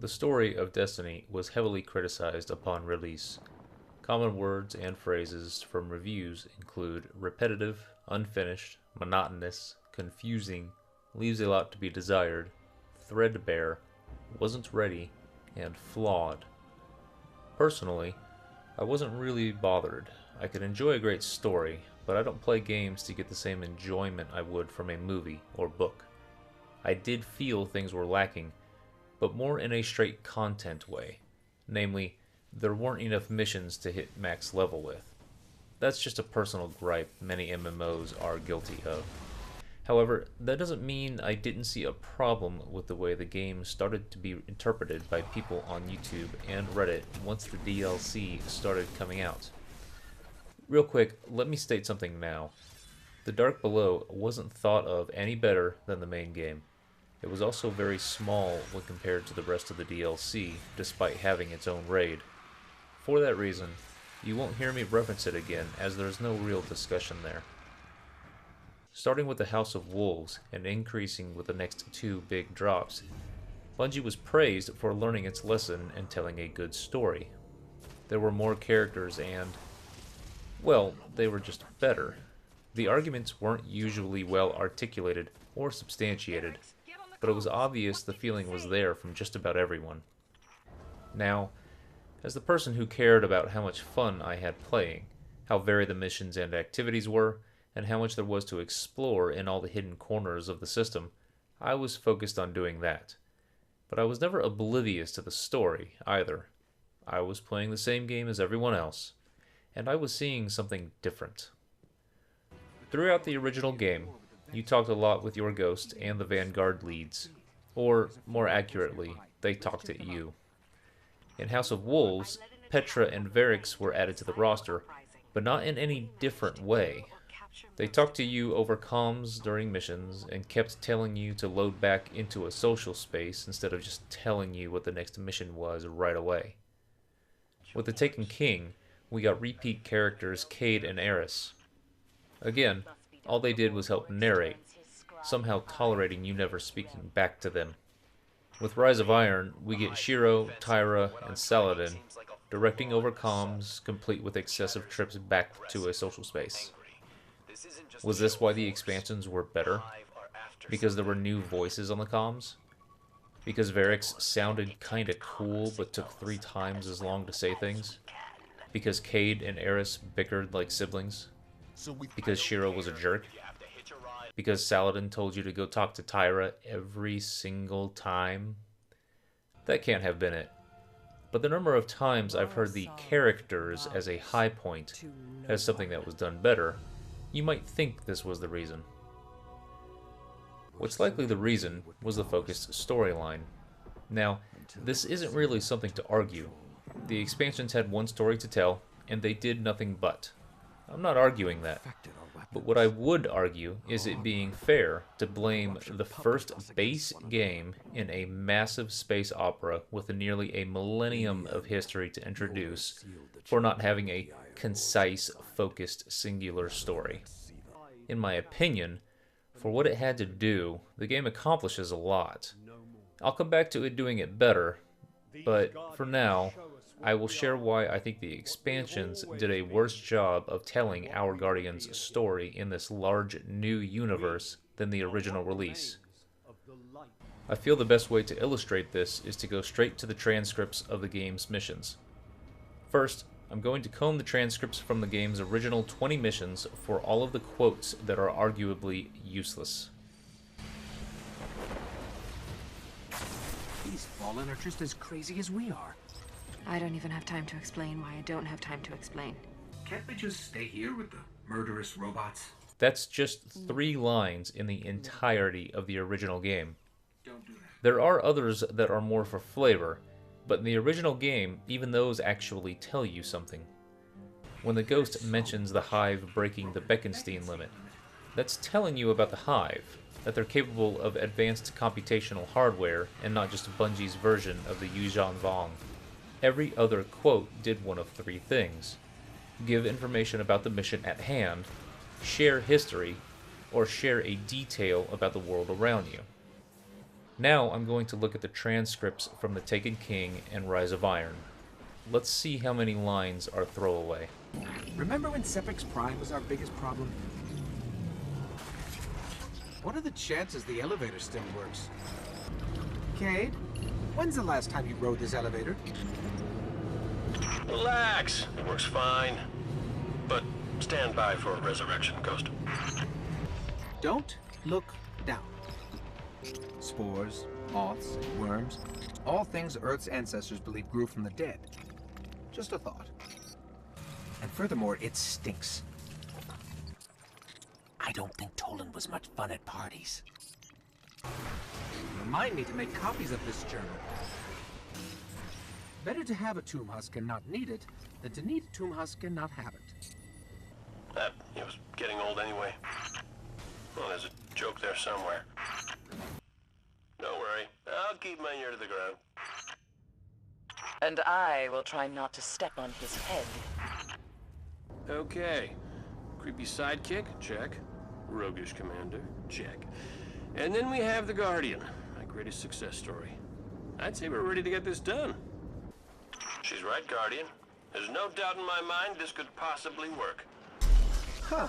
The story of Destiny was heavily criticized upon release. Common words and phrases from reviews include repetitive, unfinished, monotonous, confusing, leaves a lot to be desired, threadbare, wasn't ready, and flawed. Personally, I wasn't really bothered. I could enjoy a great story, but I don't play games to get the same enjoyment I would from a movie or book. I did feel things were lacking, but more in a straight content way. Namely, there weren't enough missions to hit max level with. That's just a personal gripe many MMOs are guilty of. However, that doesn't mean I didn't see a problem with the way the game started to be interpreted by people on YouTube and Reddit once the DLC started coming out. Real quick, let me state something now. The Dark Below wasn't thought of any better than the main game. It was also very small when compared to the rest of the DLC, despite having its own raid. For that reason, you won't hear me reference it again, as there's no real discussion there. Starting with the House of Wolves and increasing with the next two big drops, Bungie was praised for learning its lesson and telling a good story. There were more characters and, well, they were just better. The arguments weren't usually well articulated or substantiated, but it was obvious the feeling was there from just about everyone. Now, as the person who cared about how much fun I had playing, how varied the missions and activities were, and how much there was to explore in all the hidden corners of the system, I was focused on doing that. But I was never oblivious to the story, either. I was playing the same game as everyone else, and I was seeing something different. Throughout the original game, you talked a lot with your ghost and the Vanguard leads. Or, more accurately, they talked at you. In House of Wolves, Petra and Varix were added to the roster, but not in any different way. They talked to you over comms during missions and kept telling you to load back into a social space instead of just telling you what the next mission was right away. With the Taken King, we got repeat characters Cade and Eris. Again, all they did was help narrate, somehow tolerating you never speaking back to them. With Rise of Iron, we get Shiro, Tyra, and Saladin directing over comms, complete with excessive trips back to a social space. Was this why the expansions were better? Because there were new voices on the comms? Because Varix sounded kinda cool but took 3 times as long to say things? Because Cade and Eris bickered like siblings? Because Shiro was a jerk? Because Saladin told you to go talk to Tyra every single time? That can't have been it. But the number of times I've heard the characters as a high point, as something that was done better, you might think this was the reason. What's likely the reason was the focused storyline. Now, this isn't really something to argue. The expansions had one story to tell, and they did nothing but. I'm not arguing that. But what I would argue is it being fair to blame the first base game in a massive space opera with nearly a millennium of history to introduce for not having a concise, focused, singular story. In my opinion, for what it had to do, the game accomplishes a lot. I'll come back to it doing it better, but for now, I will share why I think the expansions did a worse job of telling our Guardian's story in this large new universe than the original release. I feel the best way to illustrate this is to go straight to the transcripts of the game's missions. First, I'm going to comb the transcripts from the game's original 20 missions for all of the quotes that are arguably useless. These Fallen are just as crazy as we are. I don't even have time to explain why I don't have time to explain. Can't we just stay here with the murderous robots? That's just 3 lines in the entirety of the original game. Don't do that. There are others that are more for flavor, but in the original game, even those actually tell you something. When the Ghost mentions the Hive breaking the Bekenstein limit, that's telling you about the Hive, that they're capable of advanced computational hardware and not just Bungie's version of the Yuuzhan Vong. Every other quote did one of 3 things: give information about the mission at hand, share history, or share a detail about the world around you. Now I'm going to look at the transcripts from The Taken King and Rise of Iron. Let's see how many lines are throwaway. Remember when Sepix Prime was our biggest problem? What are the chances the elevator still works? Cade, when's the last time you rode this elevator? Relax. It works fine. But stand by for a resurrection, Ghost. Don't look down. Spores, moths, and worms, all things Earth's ancestors believe grew from the dead. Just a thought. And furthermore, it stinks. I don't think Toland was much fun at parties. Remind me to make copies of this journal. Better to have a tomb husk and not need it, than to need a tomb husk and not have it. It was getting old anyway. Well, there's a joke there somewhere. Don't worry. I'll keep my ear to the ground. And I will try not to step on his head. Okay. Creepy sidekick? Check. Roguish commander? Check. And then we have the Guardian, my greatest success story. I'd say we're ready to get this done. She's right, Guardian. There's no doubt in my mind this could possibly work. Huh.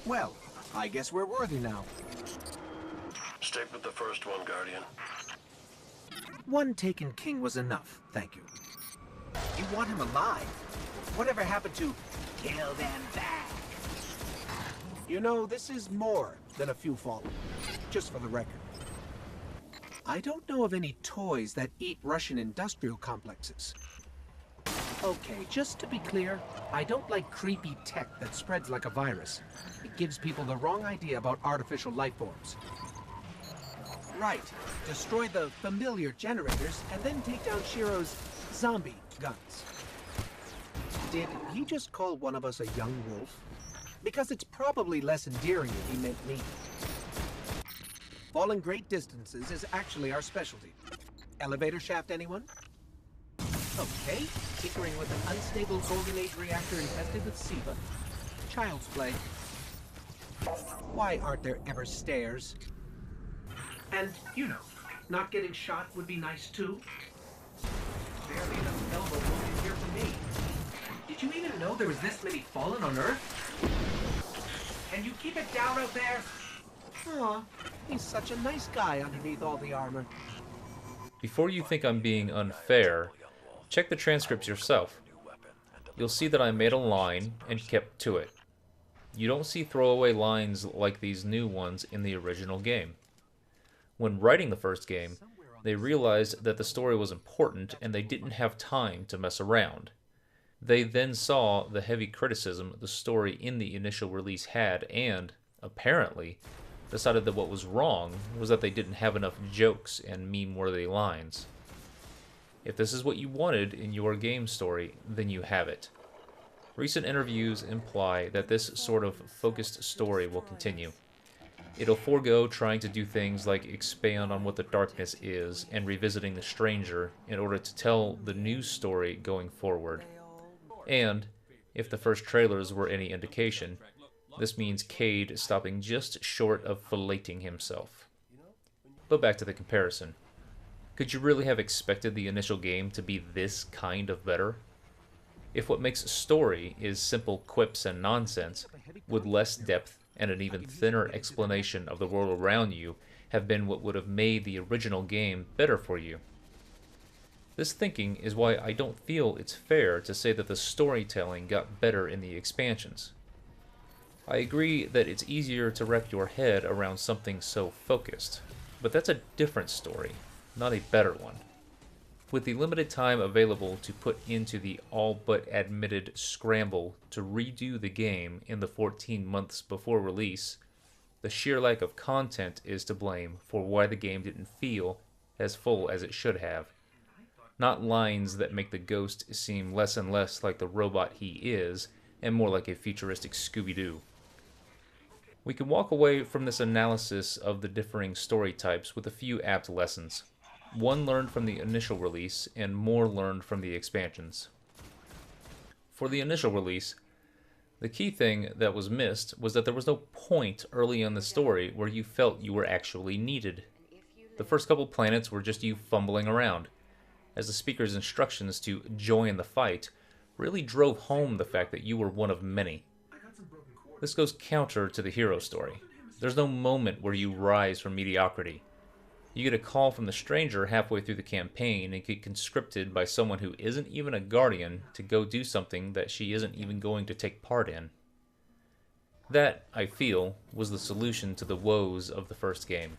Well, I guess we're worthy now. Stick with the first one, Guardian. One Taken King was enough, thank you. You want him alive? Whatever happened to kill them back? You know, this is more than a few fallen, just for the record. I don't know of any toys that eat Russian industrial complexes. Okay, just to be clear, I don't like creepy tech that spreads like a virus. It gives people the wrong idea about artificial life forms. Right, destroy the familiar generators and then take down Shiro's zombie guns. Did he just call one of us a young wolf? Because it's probably less endearing if he meant me. Falling great distances is actually our specialty. Elevator shaft, anyone? Okay, tinkering with an unstable Golden Age reactor infested with SIVA. Child's play. Why aren't there ever stairs? And, you know, not getting shot would be nice too. Barely enough elbow room in here for me. Did you even know there was this many fallen on Earth? Can you keep it down out there? Aw, he's such a nice guy underneath all the armor. Before you think I'm being unfair, check the transcripts yourself. You'll see that I made a line and kept to it. You don't see throwaway lines like these new ones in the original game. When writing the first game, they realized that the story was important and they didn't have time to mess around. They then saw the heavy criticism the story in the initial release had and, apparently, decided that what was wrong was that they didn't have enough jokes and meme-worthy lines. If this is what you wanted in your game story, then you have it. Recent interviews imply that this sort of focused story will continue. It'll forego trying to do things like expand on what the darkness is and revisiting the stranger in order to tell the new story going forward. And, if the first trailers were any indication, this means Cade stopping just short of filleting himself. But back to the comparison. Could you really have expected the initial game to be this kind of better? If what makes a story is simple quips and nonsense, would less depth and an even thinner explanation of the world around you have been what would have made the original game better for you? This thinking is why I don't feel it's fair to say that the storytelling got better in the expansions. I agree that it's easier to wrap your head around something so focused, but that's a different story, not a better one. With the limited time available to put into the all-but-admitted scramble to redo the game in the 14 months before release, the sheer lack of content is to blame for why the game didn't feel as full as it should have. Not lines that make the Ghost seem less and less like the robot he is, and more like a futuristic Scooby-Doo. We can walk away from this analysis of the differing story types with a few apt lessons. One learned from the initial release, and more learned from the expansions. For the initial release, the key thing that was missed was that there was no point early in the story where you felt you were actually needed. The first couple planets were just you fumbling around, as the speaker's instructions to join the fight really drove home the fact that you were one of many. This goes counter to the hero story. There's no moment where you rise from mediocrity. You get a call from the stranger halfway through the campaign and get conscripted by someone who isn't even a guardian to go do something that she isn't even going to take part in. That, I feel, was the solution to the woes of the first game.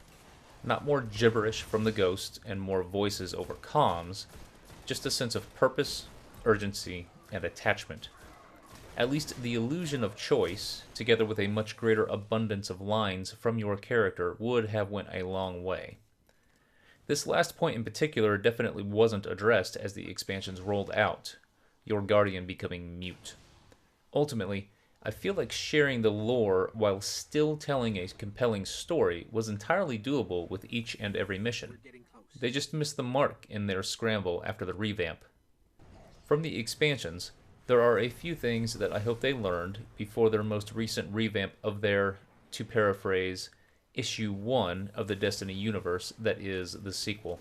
Not more gibberish from the ghost and more voices over comms, just a sense of purpose, urgency, and attachment. At least the illusion of choice, together with a much greater abundance of lines from your character, would have went a long way. This last point in particular definitely wasn't addressed as the expansions rolled out, your guardian becoming mute. Ultimately, I feel like sharing the lore while still telling a compelling story was entirely doable with each and every mission. They just missed the mark in their scramble after the revamp. From the expansions, there are a few things that I hope they learned before their most recent revamp of their, to paraphrase, Issue 1 of the Destiny universe that is the sequel.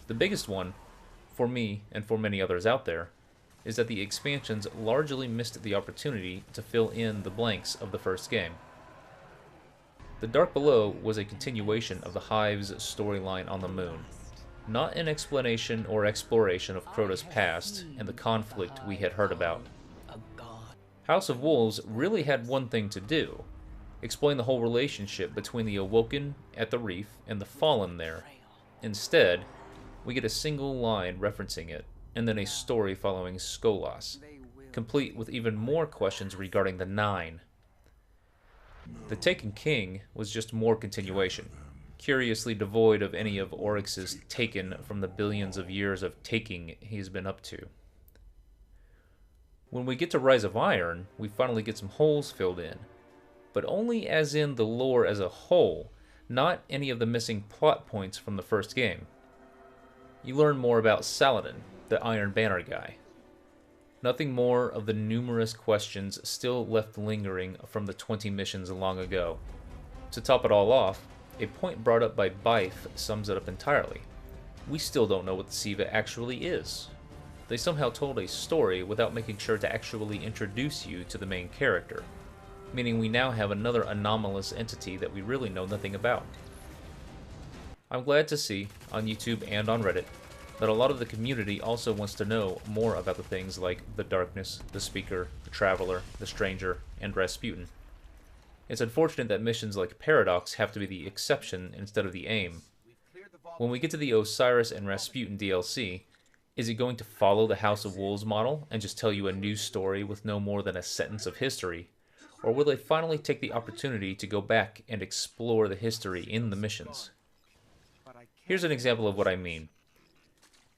The biggest one, for me and for many others out there, is that the expansions largely missed the opportunity to fill in the blanks of the first game. The Dark Below was a continuation of the Hive's storyline on the moon, not an explanation or exploration of Crota's past and the conflict we had heard about. House of Wolves really had one thing to do: explain the whole relationship between the Awoken at the Reef and the Fallen there. Instead, we get a single line referencing it, and then a story following Skolas, complete with even more questions regarding the Nine. The Taken King was just more continuation, curiously devoid of any of Oryx's taken from the billions of years of taking he's been up to. When we get to Rise of Iron, we finally get some holes filled in, but only as in the lore as a whole, not any of the missing plot points from the first game. You learn more about Saladin, the Iron Banner guy. Nothing more of the numerous questions still left lingering from the 20 missions long ago. To top it all off, a point brought up by Bife sums it up entirely. We still don't know what the Siva actually is. They somehow told a story without making sure to actually introduce you to the main character, meaning we now have another anomalous entity that we really know nothing about. I'm glad to see, on YouTube and on Reddit, that a lot of the community also wants to know more about the things like the Darkness, the Speaker, the Traveler, the Stranger, and Rasputin. It's unfortunate that missions like Paradox have to be the exception instead of the aim. When we get to the Osiris and Rasputin DLC, is it going to follow the House of Wolves model and just tell you a new story with no more than a sentence of history? Or will they finally take the opportunity to go back and explore the history in the missions? Here's an example of what I mean.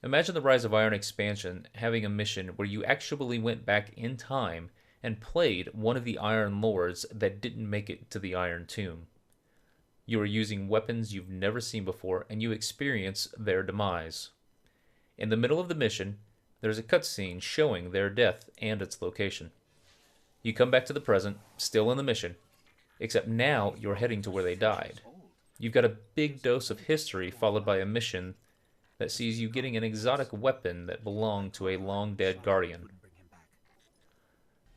Imagine the Rise of Iron expansion having a mission where you actually went back in time and played one of the Iron Lords that didn't make it to the Iron Tomb. You are using weapons you've never seen before, and you experience their demise. In the middle of the mission, there's a cutscene showing their death and its location. You come back to the present, still in the mission, except now you're heading to where they died. You've got a big dose of history followed by a mission that sees you getting an exotic weapon that belonged to a long-dead guardian.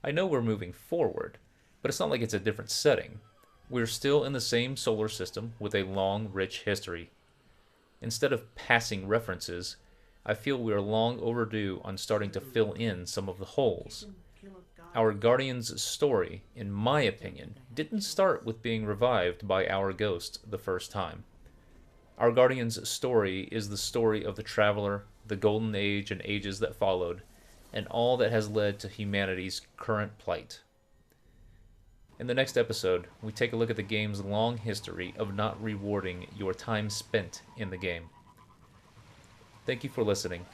I know we're moving forward, but it's not like it's a different setting. We're still in the same solar system with a long, rich history. Instead of passing references, I feel we are long overdue on starting to fill in some of the holes. Our Guardian's story, in my opinion, didn't start with being revived by our ghost the first time. Our Guardian's story is the story of the Traveler, the Golden Age and ages that followed, and all that has led to humanity's current plight. In the next episode, we take a look at the game's long history of not rewarding your time spent in the game. Thank you for listening.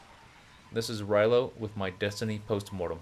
This is Riylo with my Destiny Postmortem.